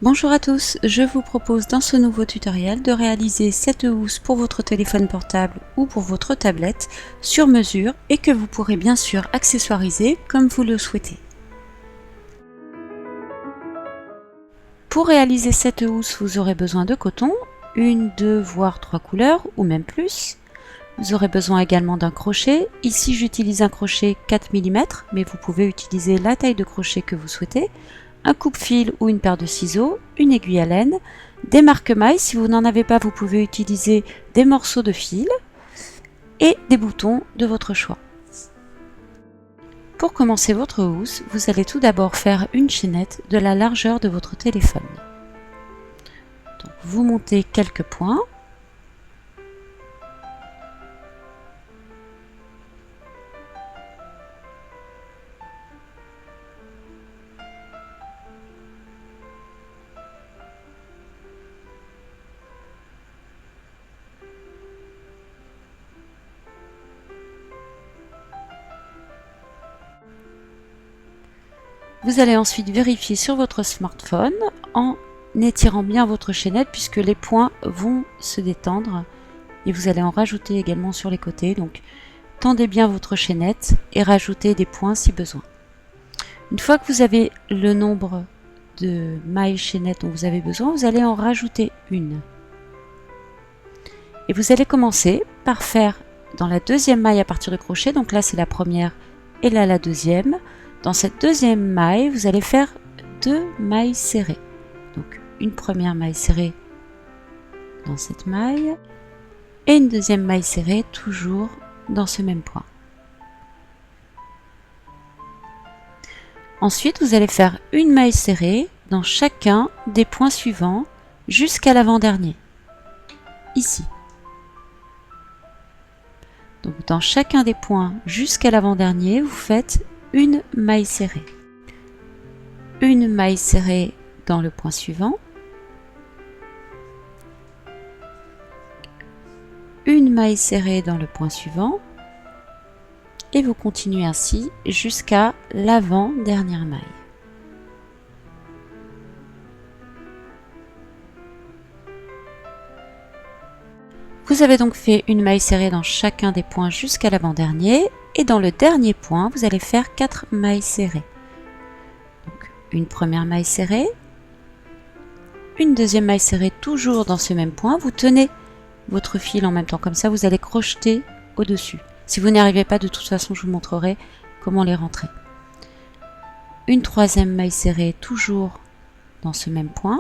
Bonjour à tous, je vous propose dans ce nouveau tutoriel de réaliser cette housse pour votre téléphone portable ou pour votre tablette sur mesure et que vous pourrez bien sûr accessoiriser comme vous le souhaitez. Pour réaliser cette housse, vous aurez besoin de coton, une, deux voire trois couleurs ou même plus. Vous aurez besoin également d'un crochet. Ici j'utilise un crochet 4 mm, mais vous pouvez utiliser la taille de crochet que vous souhaitez. Un coupe-fil ou une paire de ciseaux, une aiguille à laine, des marque-mailles, si vous n'en avez pas vous pouvez utiliser des morceaux de fil et des boutons de votre choix. Pour commencer votre housse, vous allez tout d'abord faire une chaînette de la largeur de votre téléphone. Donc, vous montez quelques points. Vous allez ensuite vérifier sur votre smartphone en étirant bien votre chaînette puisque les points vont se détendre et vous allez en rajouter également sur les côtés. Donc tendez bien votre chaînette et rajoutez des points si besoin. Une fois que vous avez le nombre de mailles chaînettes dont vous avez besoin, vous allez en rajouter une. Et vous allez commencer par faire dans la deuxième maille à partir de crochet, donc là c'est la première et là la deuxième. Dans cette deuxième maille, vous allez faire deux mailles serrées. Donc une première maille serrée dans cette maille et une deuxième maille serrée toujours dans ce même point. Ensuite, vous allez faire une maille serrée dans chacun des points suivants jusqu'à l'avant-dernier, ici. Donc dans chacun des points jusqu'à l'avant-dernier, vous faites une maille serrée. Une maille serrée dans le point suivant. Une maille serrée dans le point suivant. Et vous continuez ainsi jusqu'à l'avant-dernière maille. Vous avez donc fait une maille serrée dans chacun des points jusqu'à l'avant-dernier et dans le dernier point, vous allez faire 4 mailles serrées. Donc, une première maille serrée, une deuxième maille serrée toujours dans ce même point, vous tenez votre fil en même temps, comme ça vous allez crocheter au-dessus. Si vous n'y arrivez pas, de toute façon, je vous montrerai comment les rentrer. Une troisième maille serrée toujours dans ce même point.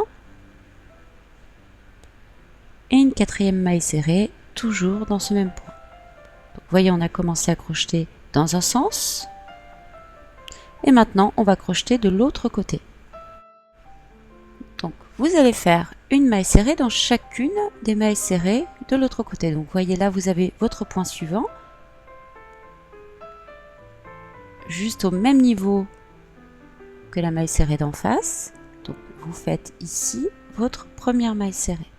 Et une quatrième maille serrée toujours dans ce même point. Donc, vous voyez, on a commencé à crocheter dans un sens. Et maintenant, on va crocheter de l'autre côté. Donc, vous allez faire une maille serrée dans chacune des mailles serrées de l'autre côté. Donc, vous voyez là, vous avez votre point suivant. Juste au même niveau que la maille serrée d'en face. Donc, vous faites ici votre première maille serrée.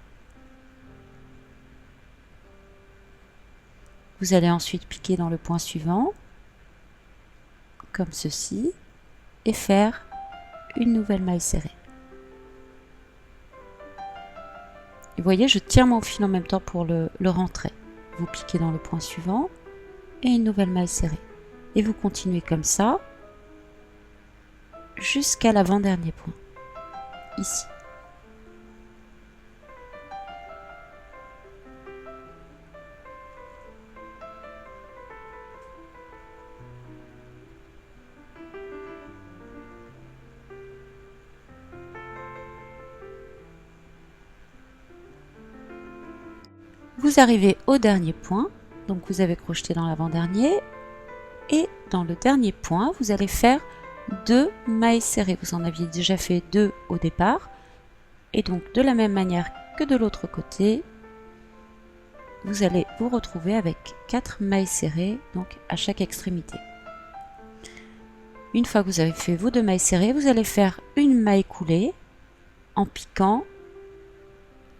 Vous allez ensuite piquer dans le point suivant, comme ceci, et faire une nouvelle maille serrée. Et vous voyez, je tiens mon fil en même temps pour le rentrer. Vous piquez dans le point suivant et une nouvelle maille serrée. Et vous continuez comme ça jusqu'à l'avant-dernier point, ici. Vous arrivez au dernier point, donc vous avez crocheté dans l'avant-dernier, et dans le dernier point, vous allez faire deux mailles serrées. Vous en aviez déjà fait deux au départ, et donc de la même manière que de l'autre côté, vous allez vous retrouver avec 4 mailles serrées, donc à chaque extrémité. Une fois que vous avez fait vos deux mailles serrées, vous allez faire une maille coulée en piquant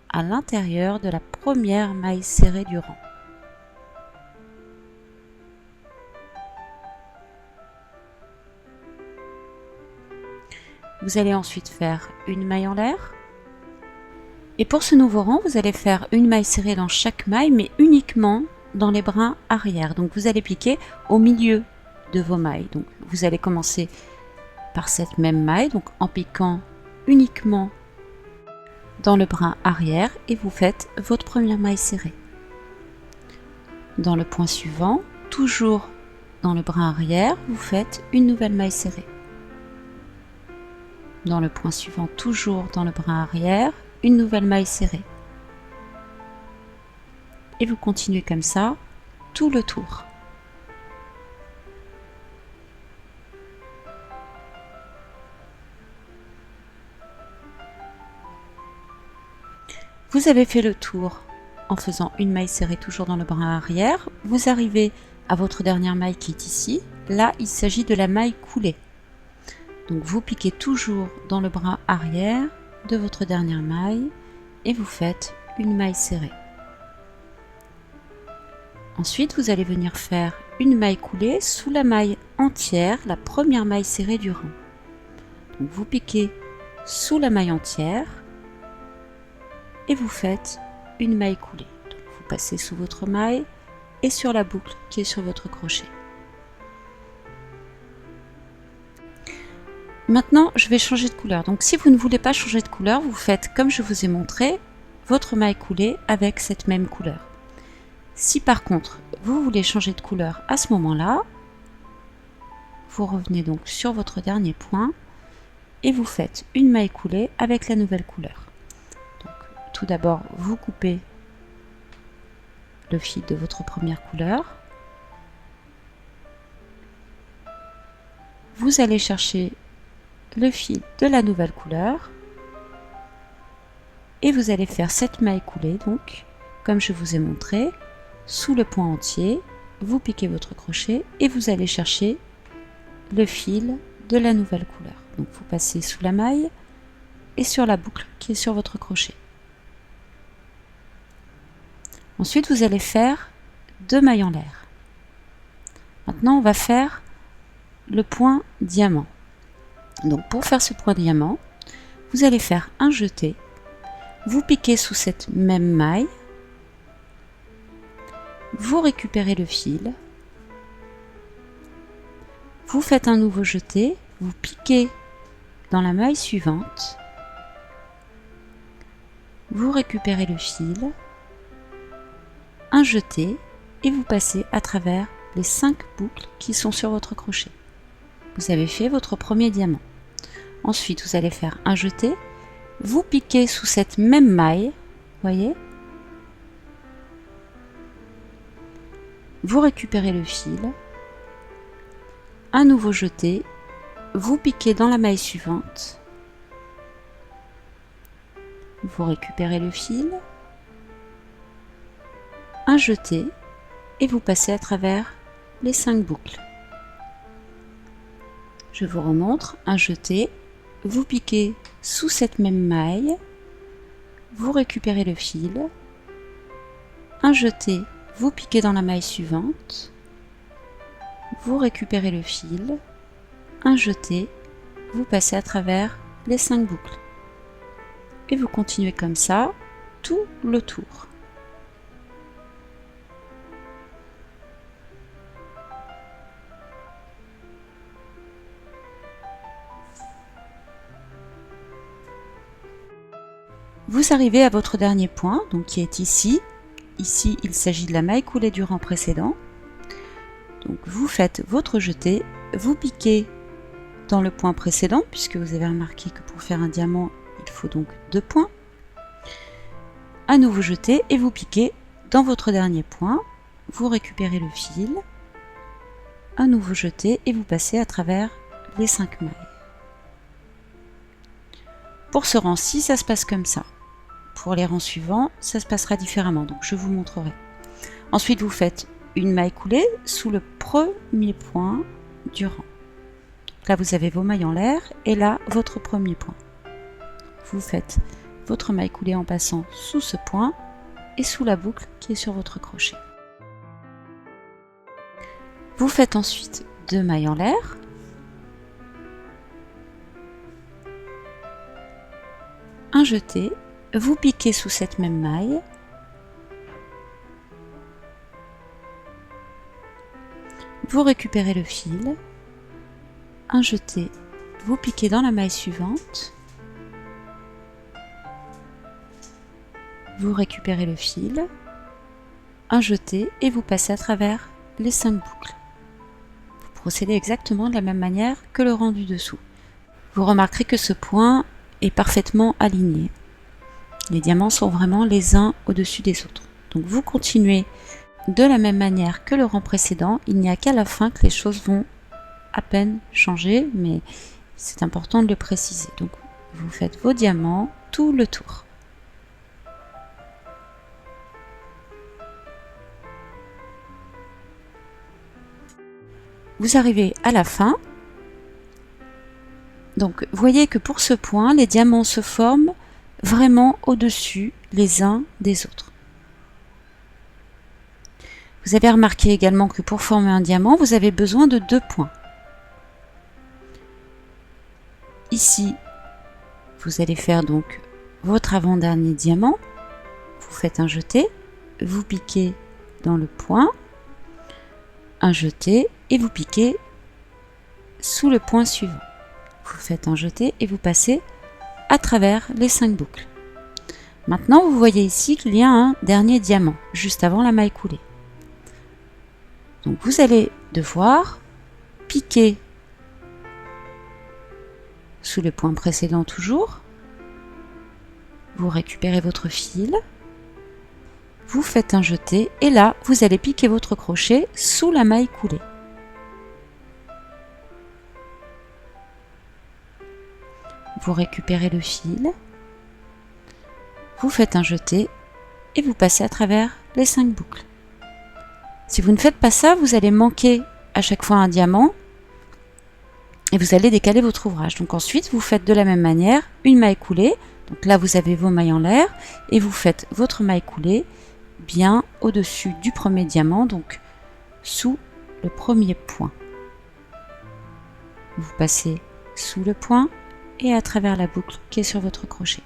à l'intérieur de la première maille serrée du rang. Vous allez ensuite faire une maille en l'air. Et pour ce nouveau rang, vous allez faire une maille serrée dans chaque maille, mais uniquement dans les brins arrière. Donc vous allez piquer au milieu de vos mailles. Donc vous allez commencer par cette même maille, donc en piquant uniquement dans le brin arrière, et vous faites votre première maille serrée. Dans le point suivant, toujours dans le brin arrière, vous faites une nouvelle maille serrée. Dans le point suivant, toujours dans le brin arrière, une nouvelle maille serrée. Et vous continuez comme ça tout le tour. Vous avez fait le tour en faisant une maille serrée toujours dans le brin arrière. Vous arrivez à votre dernière maille qui est ici. Là, il s'agit de la maille coulée. Donc vous piquez toujours dans le brin arrière de votre dernière maille et vous faites une maille serrée. Ensuite, vous allez venir faire une maille coulée sous la maille entière, la première maille serrée du rang. Donc vous piquez sous la maille entière et vous faites une maille coulée. Donc vous passez sous votre maille et sur la boucle qui est sur votre crochet. Maintenant, je vais changer de couleur. Donc si vous ne voulez pas changer de couleur, vous faites comme je vous ai montré, votre maille coulée avec cette même couleur. Si par contre, vous voulez changer de couleur à ce moment-là, vous revenez donc sur votre dernier point et vous faites une maille coulée avec la nouvelle couleur. Donc, tout d'abord, vous coupez le fil de votre première couleur. Vous allez chercher le fil de la nouvelle couleur et vous allez faire cette maille coulée, donc comme je vous ai montré, sous le point entier, vous piquez votre crochet et vous allez chercher le fil de la nouvelle couleur. Donc vous passez sous la maille et sur la boucle qui est sur votre crochet. Ensuite, vous allez faire 2 mailles en l'air. Maintenant, on va faire le point diamant. Donc pour faire ce point diamant, vous allez faire un jeté. Vous piquez sous cette même maille. Vous récupérez le fil. Vous faites un nouveau jeté. Vous piquez dans la maille suivante. Vous récupérez le fil. Un jeté et vous passez à travers les 5 boucles qui sont sur votre crochet. Vous avez fait votre premier diamant. Ensuite, vous allez faire un jeté. Vous piquez sous cette même maille, voyez. Vous récupérez le fil. Un nouveau jeté. Vous piquez dans la maille suivante. Vous récupérez le fil. Un jeté et vous passez à travers les 5 boucles. Je vous remontre, un jeté, vous piquez sous cette même maille, vous récupérez le fil, un jeté, vous piquez dans la maille suivante, vous récupérez le fil, un jeté, vous passez à travers les 5 boucles. Et vous continuez comme ça tout le tour. Vous arrivez à votre dernier point, donc qui est ici. Ici, il s'agit de la maille coulée du rang précédent. Donc vous faites votre jeté, vous piquez dans le point précédent, puisque vous avez remarqué que pour faire un diamant, il faut donc 2 points. Un nouveau jeté et vous piquez dans votre dernier point. Vous récupérez le fil, un nouveau jeté et vous passez à travers les 5 mailles. Pour ce rang-ci, ça se passe comme ça. Pour les rangs suivants, ça se passera différemment, donc je vous montrerai. Ensuite, vous faites une maille coulée sous le premier point du rang. Là, vous avez vos mailles en l'air et là, votre premier point. Vous faites votre maille coulée en passant sous ce point et sous la boucle qui est sur votre crochet. Vous faites ensuite 2 mailles en l'air. un jeté, vous piquez sous cette même maille, vous récupérez le fil, un jeté, vous piquez dans la maille suivante, vous récupérez le fil, un jeté et vous passez à travers les 5 boucles. Vous procédez exactement de la même manière que le rang du dessous. Vous remarquerez que ce point est parfaitement aligné. Les diamants sont vraiment les uns au-dessus des autres. Donc vous continuez de la même manière que le rang précédent. Il n'y a qu'à la fin que les choses vont à peine changer, mais c'est important de le préciser. Donc vous faites vos diamants tout le tour. Vous arrivez à la fin. Donc voyez que pour ce point, les diamants se forment vraiment au-dessus les uns des autres. Vous avez remarqué également que pour former un diamant, vous avez besoin de 2 points. Ici, vous allez faire donc votre avant-dernier diamant. Vous faites un jeté, vous piquez dans le point, un jeté et vous piquez sous le point suivant. Vous faites un jeté et vous passez à travers les 5 boucles. Maintenant, vous voyez ici qu'il y a un dernier diamant juste avant la maille coulée. Donc vous allez devoir piquer sous le point précédent toujours. Vous récupérez votre fil, vous faites un jeté et là, vous allez piquer votre crochet sous la maille coulée. Vous récupérez le fil, vous faites un jeté et vous passez à travers les 5 boucles. Si vous ne faites pas ça, vous allez manquer à chaque fois un diamant et vous allez décaler votre ouvrage. Donc ensuite, vous faites de la même manière une maille coulée. Donc là, vous avez vos mailles en l'air et vous faites votre maille coulée bien au-dessus du premier diamant, donc sous le premier point. Vous passez sous le point et à travers la boucle qui est sur votre crochet.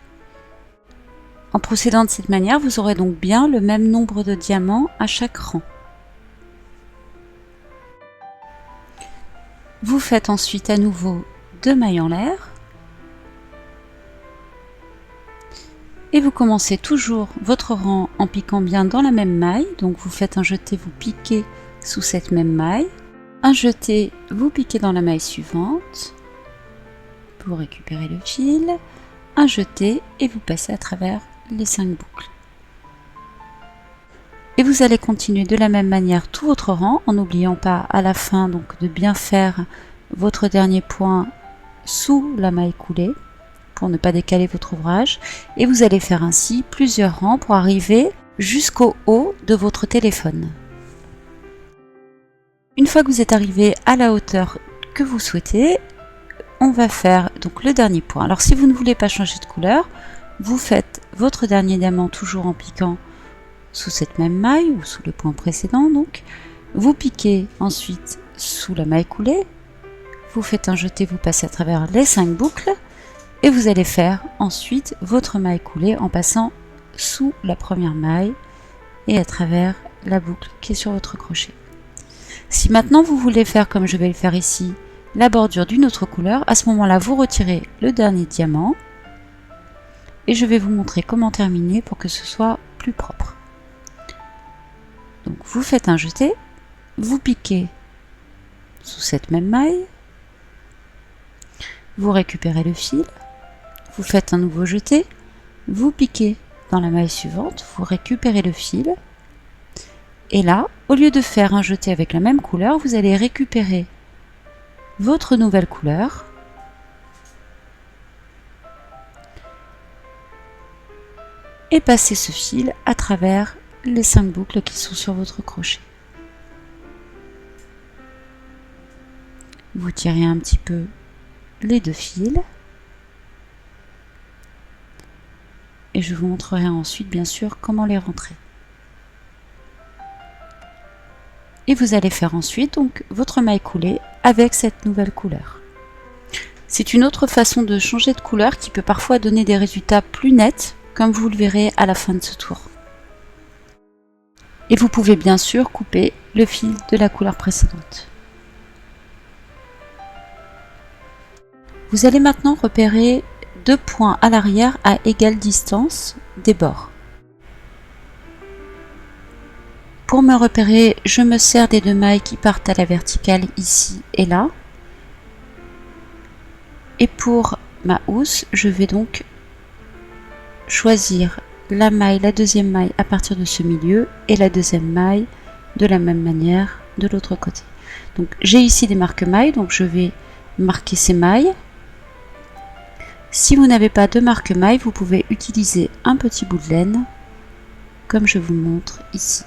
En procédant de cette manière, vous aurez donc bien le même nombre de diamants à chaque rang. Vous faites ensuite à nouveau 2 mailles en l'air et vous commencez toujours votre rang en piquant bien dans la même maille. Donc vous faites un jeté, vous piquez sous cette même maille, un jeté, vous piquez dans la maille suivante, vous récupérez le fil, un jeté et vous passez à travers les 5 boucles. Et vous allez continuer de la même manière tout votre rang en n'oubliant pas à la fin donc de bien faire votre dernier point sous la maille coulée pour ne pas décaler votre ouvrage. Et vous allez faire ainsi plusieurs rangs pour arriver jusqu'au haut de votre téléphone. Une fois que vous êtes arrivé à la hauteur que vous souhaitez, on va faire donc le dernier point. Alors si vous ne voulez pas changer de couleur, vous faites votre dernier diamant toujours en piquant sous cette même maille ou sous le point précédent. Donc vous piquez ensuite sous la maille coulée, vous faites un jeté, vous passez à travers les 5 boucles et vous allez faire ensuite votre maille coulée en passant sous la première maille et à travers la boucle qui est sur votre crochet. Si maintenant vous voulez faire comme je vais le faire ici, la bordure d'une autre couleur, à ce moment-là vous retirez le dernier diamant et je vais vous montrer comment terminer pour que ce soit plus propre. Donc vous faites un jeté, vous piquez sous cette même maille, vous récupérez le fil, vous faites un nouveau jeté, vous piquez dans la maille suivante, vous récupérez le fil et là, au lieu de faire un jeté avec la même couleur, vous allez récupérer votre nouvelle couleur et passer ce fil à travers les 5 boucles qui sont sur votre crochet. Vous tirez un petit peu les 2 fils et je vous montrerai ensuite bien sûr comment les rentrer. Et vous allez faire ensuite donc votre maille coulée avec cette nouvelle couleur. C'est une autre façon de changer de couleur qui peut parfois donner des résultats plus nets, comme vous le verrez à la fin de ce tour. Et vous pouvez bien sûr couper le fil de la couleur précédente. Vous allez maintenant repérer 2 points à l'arrière à égale distance des bords. Pour me repérer, je me sers des 2 mailles qui partent à la verticale ici et là. Et pour ma housse, je vais donc choisir la deuxième maille à partir de ce milieu et la deuxième maille de la même manière de l'autre côté. Donc j'ai ici des marque-mailles, donc je vais marquer ces mailles. Si vous n'avez pas de marque-mailles, vous pouvez utiliser un petit bout de laine, comme je vous montre ici.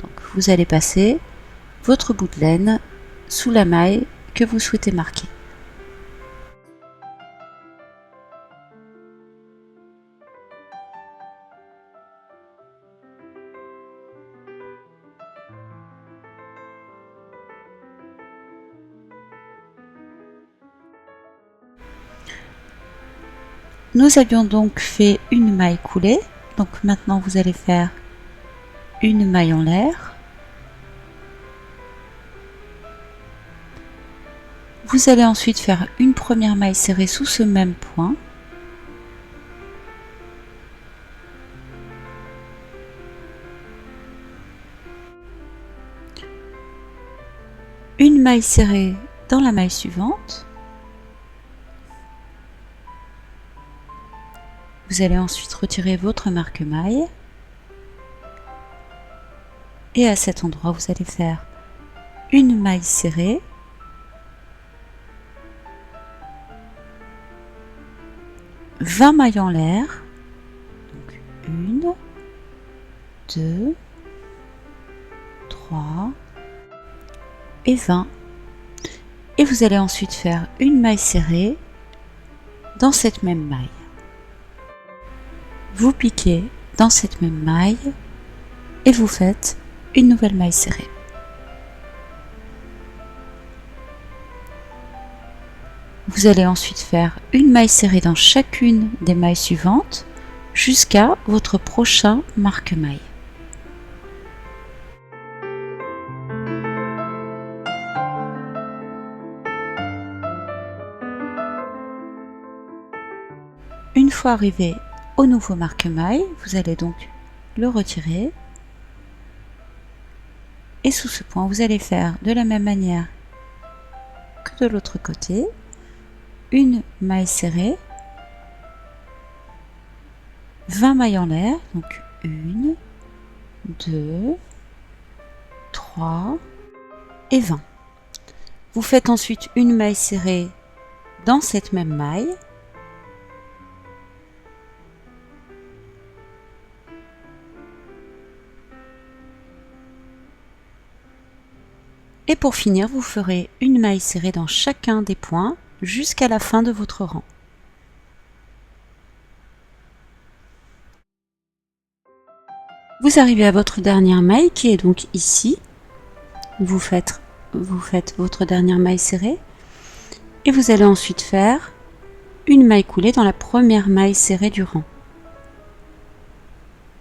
Donc vous allez passer votre bout de laine sous la maille que vous souhaitez marquer. Nous avions donc fait une maille coulée, donc maintenant vous allez faire une maille en l'air. Vous allez ensuite faire une première maille serrée sous ce même point. Une maille serrée dans la maille suivante. Vous allez ensuite retirer votre marque-maille. Et à cet endroit, vous allez faire une maille serrée. « 20 mailles en l'air. Donc 1, 2, 3 et 20. Et vous allez ensuite faire une maille serrée dans cette même maille. Vous piquez dans cette même maille et vous faites une nouvelle maille serrée. Vous allez ensuite faire une maille serrée dans chacune des mailles suivantes jusqu'à votre prochain marque-maille. Une fois arrivé au nouveau marque-maille, vous allez donc le retirer. Et sous ce point, vous allez faire de la même manière que de l'autre côté, une maille serrée, 20 mailles en l'air, donc 1, 2, 3 et 20. Vous faites ensuite une maille serrée dans cette même maille. Et pour finir, vous ferez une maille serrée dans chacun des points jusqu'à la fin de votre rang. Vous arrivez à votre dernière maille qui est donc ici. Vous faites votre dernière maille serrée et vous allez ensuite faire une maille coulée dans la première maille serrée du rang.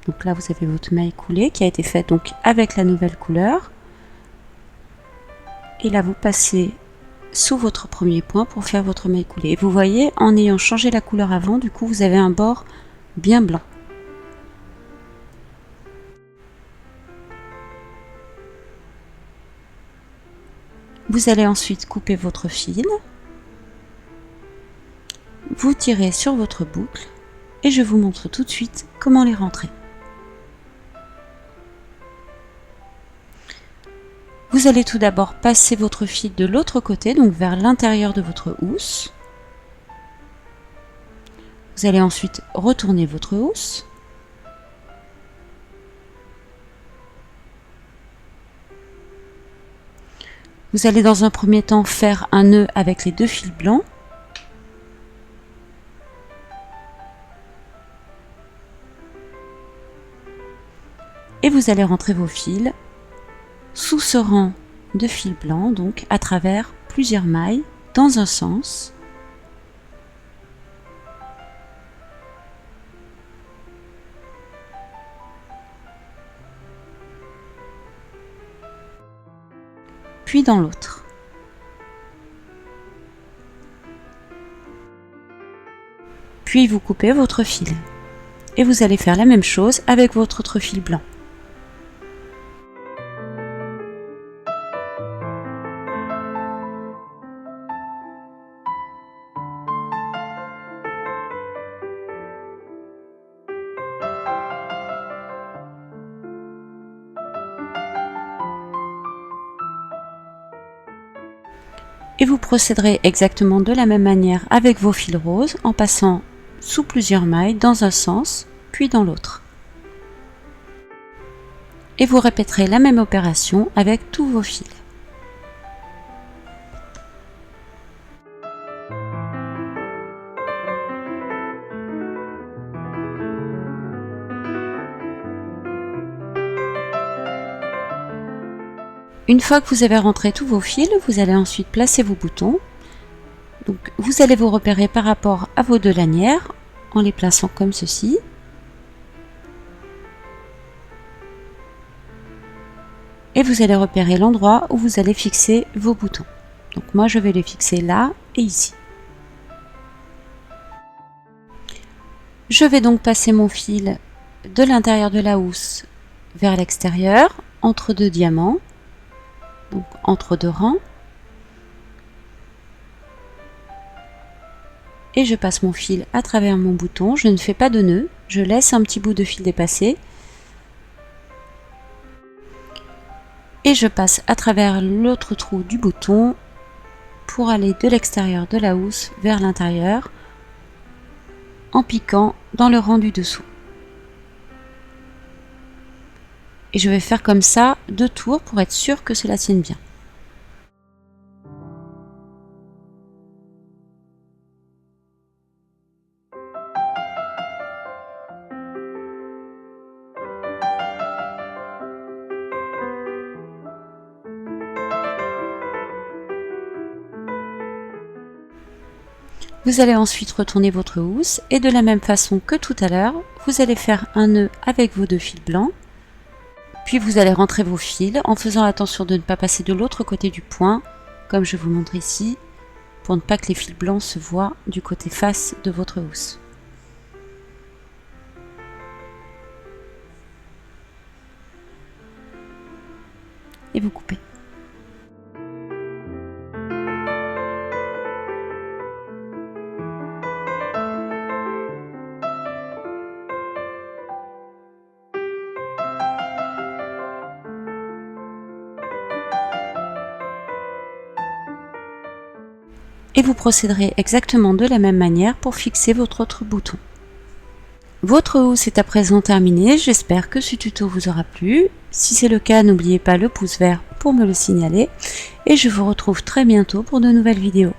Donc là, vous avez votre maille coulée qui a été faite donc avec la nouvelle couleur. Et là, vous passez sous votre premier point pour faire votre maille coulée. Et vous voyez, en ayant changé la couleur avant, du coup, vous avez un bord bien blanc. Vous allez ensuite couper votre fil. Vous tirez sur votre boucle et je vous montre tout de suite comment les rentrer. Vous allez tout d'abord passer votre fil de l'autre côté, donc vers l'intérieur de votre housse. Vous allez ensuite retourner votre housse. Vous allez dans un premier temps faire un nœud avec les 2 fils blancs. Et vous allez rentrer vos fils sous ce rang de fils blancs, donc à travers plusieurs mailles dans un sens. puis dans l'autre. Puis vous coupez votre fil. Et vous allez faire la même chose avec votre autre fil blanc. Et vous procéderez exactement de la même manière avec vos fils roses en passant sous plusieurs mailles dans un sens puis dans l'autre. Et vous répéterez la même opération avec tous vos fils. Une fois que vous avez rentré tous vos fils, vous allez ensuite placer vos boutons. Donc, vous allez vous repérer par rapport à vos deux lanières en les plaçant comme ceci. Et vous allez repérer l'endroit où vous allez fixer vos boutons. Donc moi je vais les fixer là et ici. Je vais donc passer mon fil de l'intérieur de la housse vers l'extérieur, entre deux diamants. Donc entre deux rangs, et je passe mon fil à travers mon bouton. Je ne fais pas de nœud, je laisse un petit bout de fil dépasser et je passe à travers l'autre trou du bouton pour aller de l'extérieur de la housse vers l'intérieur en piquant dans le rang du dessous. Et je vais faire comme ça 2 tours pour être sûr que cela tienne bien. Vous allez ensuite retourner votre housse et de la même façon que tout à l'heure, vous allez faire un nœud avec vos 2 fils blancs. Puis vous allez rentrer vos fils en faisant attention de ne pas passer de l'autre côté du point, comme je vous montre ici, pour ne pas que les fils blancs se voient du côté face de votre housse. Et vous coupez. Et vous procéderez exactement de la même manière pour fixer votre autre bouton. Votre housse est à présent terminée, j'espère que ce tuto vous aura plu. Si c'est le cas, n'oubliez pas le pouce vert pour me le signaler. Et je vous retrouve très bientôt pour de nouvelles vidéos.